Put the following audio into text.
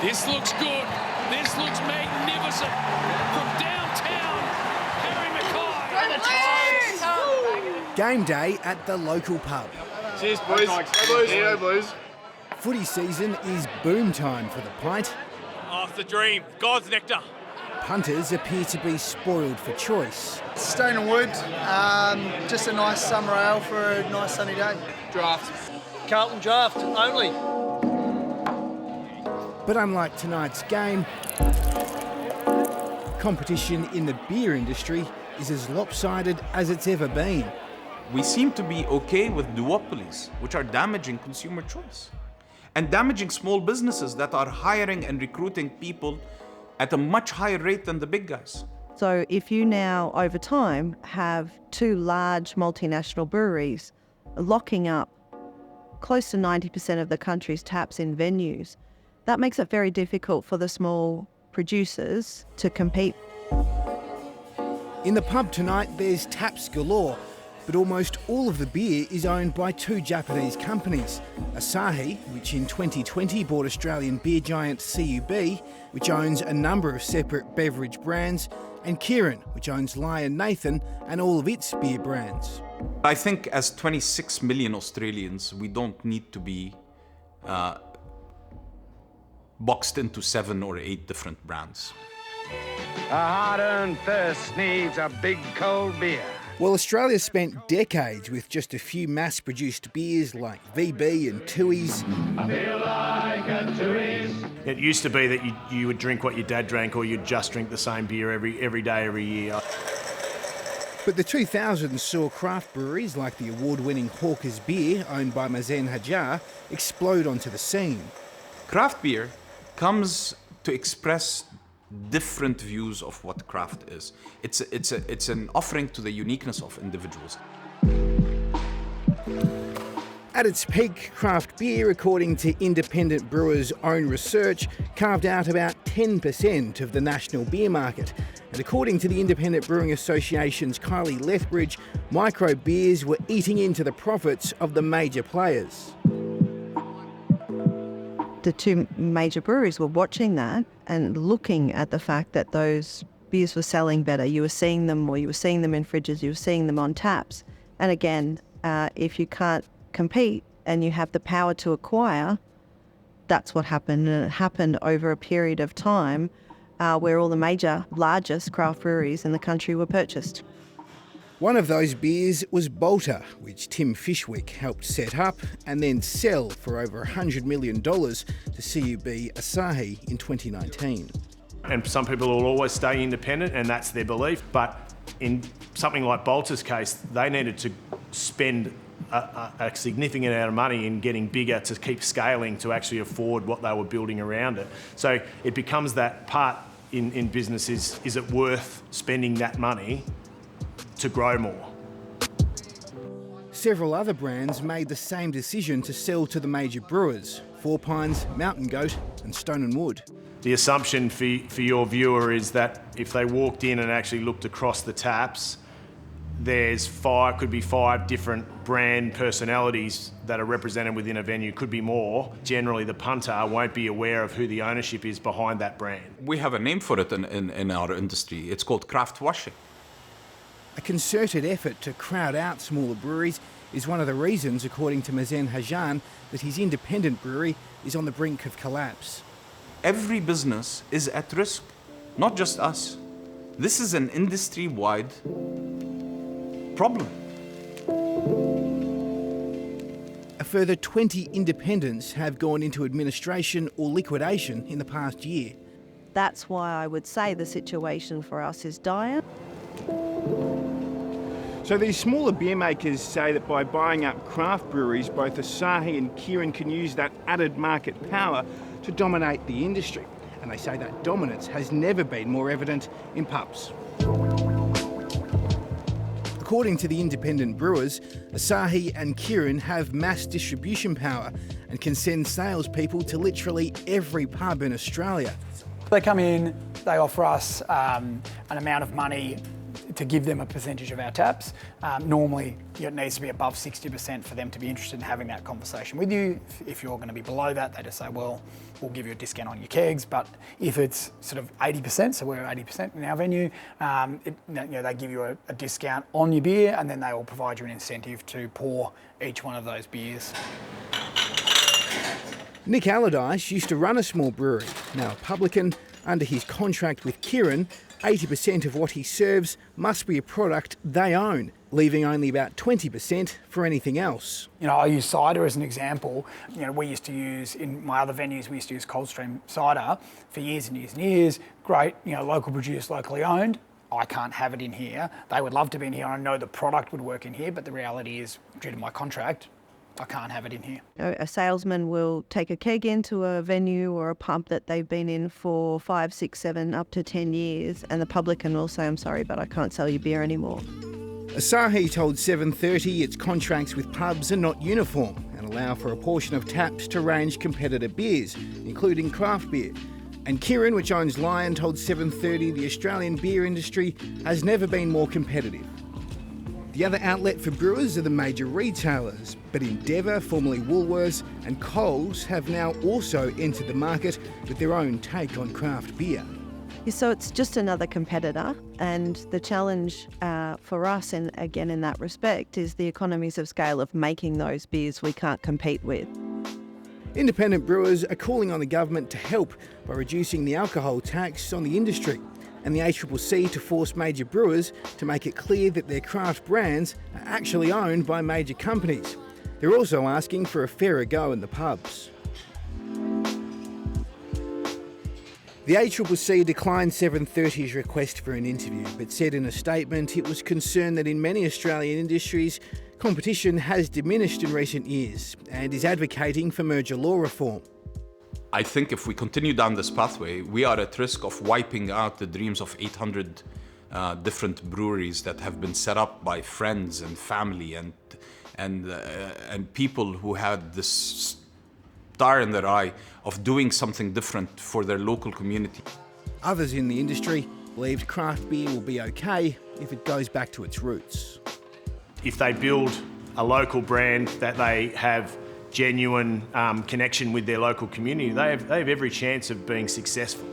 This looks good. This looks magnificent. From downtown, Harry Mackay. Game day at the local pub. Cheers, boys. Go, boys. Footy season is boom time for the pint. Oh, it's the dream. God's nectar. Punters appear to be spoiled for choice. Stone and Wood, just a nice summer ale for a nice sunny day. Draft. Carlton Draft only. But unlike tonight's game, competition in the beer industry is as lopsided as it's ever been. We seem to be okay with duopolies, which are damaging consumer choice and damaging small businesses that are hiring and recruiting people at a much higher rate than the big guys. So if you now, over time, have two large multinational breweries locking up close to 90% of the country's taps in venues, that makes it very difficult for the small producers to compete. In the pub tonight, there's taps galore, but almost all of the beer is owned by two Japanese companies. Asahi, which in 2020 bought Australian beer giant CUB, which owns a number of separate beverage brands, and Kirin, which owns Lion Nathan and all of its beer brands. I think as 26 million Australians, we don't need to be boxed into 7 or 8 different brands. A hard-earned thirst needs a big cold beer. Well, Australia spent decades with just a few mass-produced beers like VB and Tooheys. I feel like a Tooheys. It used to be that you would drink what your dad drank, or you'd just drink the same beer every day, every year. But the 2000s saw craft breweries like the award-winning Hawker's Beer, owned by Mazen Hajar, explode onto the scene. Craft beer comes to express different views of what craft is. It's an offering to the uniqueness of individuals. At its peak, craft beer, according to independent brewers' own research, carved out about 10% of the national beer market. And according to the Independent Brewing Association's Kylie Lethbridge, micro beers were eating into the profits of the major players. The two major breweries were watching that and looking at the fact that those beers were selling better. You were seeing them, or you were seeing them in fridges, you were seeing them on taps. And again, if you can't compete and you have the power to acquire, that's what happened. And it happened over a period of time where all the major, largest craft breweries in the country were purchased. One of those beers was Bolter, which Tim Fishwick helped set up and then sell for over $100 million to CUB Asahi in 2019. And some people will always stay independent, and that's their belief. But in something like Bolter's case, they needed to spend a significant amount of money in getting bigger to keep scaling to actually afford what they were building around it. So it becomes that part in business is it worth spending that money to grow more? Several other brands made the same decision to sell to the major brewers: Four Pines, Mountain Goat and Stone and Wood. The assumption for your viewer is that if they walked in and actually looked across the taps, could be five different brand personalities that are represented within a venue, could be more. Generally, the punter won't be aware of who the ownership is behind that brand. We have a name for it in our industry. It's called craft washing. A concerted effort to crowd out smaller breweries is one of the reasons, according to Mazen Hajan, that his independent brewery is on the brink of collapse. Every business is at risk, not just us. This is an industry-wide problem. A further 20 independents have gone into administration or liquidation in the past year. That's why I would say the situation for us is dire. So these smaller beer makers say that by buying up craft breweries, both Asahi and Kirin can use that added market power to dominate the industry. And they say that dominance has never been more evident in pubs. According to the independent brewers, Asahi and Kirin have mass distribution power and can send salespeople to literally every pub in Australia. They come in, they offer us an amount of money to give them a percentage of our taps. Normally, it needs to be above 60% for them to be interested in having that conversation with you. If you're going to be below that, they just say, well, we'll give you a discount on your kegs. But if it's sort of 80%, so we're 80% in our venue, they give you a discount on your beer, and then they will provide you an incentive to pour each one of those beers. Nick Allardyce used to run a small brewery. Now a publican, under his contract with Kirin, 80% of what he serves must be a product they own, leaving only about 20% for anything else. I use cider as an example. We used to use, in my other venues, we used to use Coldstream cider for years and years and years. Great, local produced, locally owned. I can't have it in here. They would love to be in here. I know the product would work in here, but the reality is, due to my contract, I can't have it in here. A salesman will take a keg into a venue or a pub that they've been in for 5, 6, 7, up to 10 years, and the publican will say, I'm sorry, but I can't sell you beer anymore. Asahi told 7:30 its contracts with pubs are not uniform and allow for a portion of taps to range competitor beers, including craft beer. And Kirin, which owns Lion, told 7:30 the Australian beer industry has never been more competitive. The other outlet for brewers are the major retailers, but Indepth, formerly Woolworths, and Coles have now also entered the market with their own take on craft beer. So it's just another competitor, and the challenge for us, and again in that respect, is the economies of scale of making those beers we can't compete with. Independent brewers are calling on the government to help by reducing the alcohol tax on the industry, and the ACCC to force major brewers to make it clear that their craft brands are actually owned by major companies. They're also asking for a fairer go in the pubs. The ACCC declined 7:30's request for an interview, but said in a statement it was concerned that in many Australian industries, competition has diminished in recent years and is advocating for merger law reform. I think if we continue down this pathway, we are at risk of wiping out the dreams of 800 different breweries that have been set up by friends and family and people who had this star in their eye of doing something different for their local community. Others in the industry believed craft beer will be okay if it goes back to its roots. If they build a local brand that they have genuine connection with their local community, they have every chance of being successful.